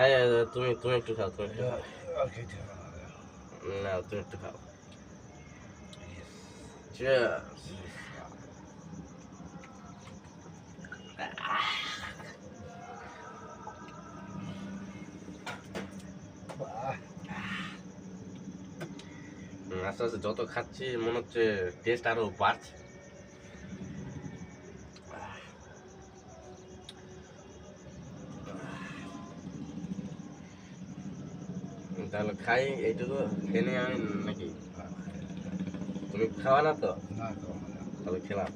হ্যাঁ, তুমি তুমি একটু খাও, তুমি একটু খাও। আর খেতে হবে না। না, তুমি একটু খাও। Cheers. বাহ, আস্তে আস্তে যত খাচ্ছি মনে হচ্ছে টেস্ট আরো বাড়ছে। তাহলে খাই এইটুকু খেয়ে নিই আমি নাকি? তুমি খাওয়া না তো? না খাওয়া না। তাহলে খেলাম।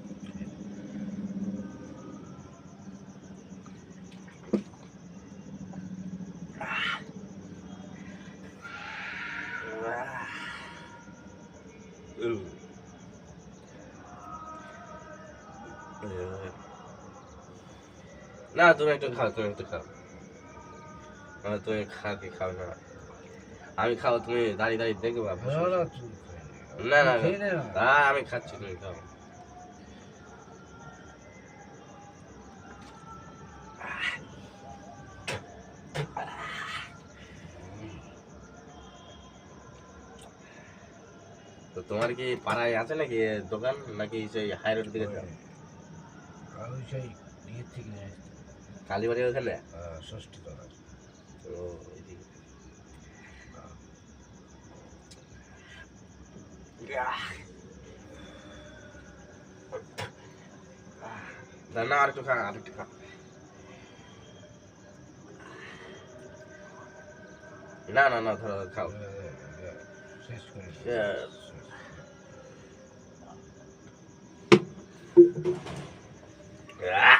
না, তুমি একটু খাও, তুমি একটু খাও। তুমি খাও কি খাও না? আমি খাও, তুমি দাঁড়িয়ে দাঁড়িয়ে দেখবা। না, না, তুই খেয়ে নে। না না তুই খেয়ে নে না। আমি খাচ্ছি, তুমি খাও। তো তোমার কি পাড়ায় আছে নাকি দোকান, নাকি সেই হাই রোড দিকে যাও? আমি সেই ইয়ের থেকে নিয়ে আসছি। কালীবাড়ি ওখানে? ষষ্ঠী তলা। ও, ওইদিকে। না না, আর একটু খা, আর একটু খা। না না না, ধরো খাও। শেষ করে নে। Yes. শেষ।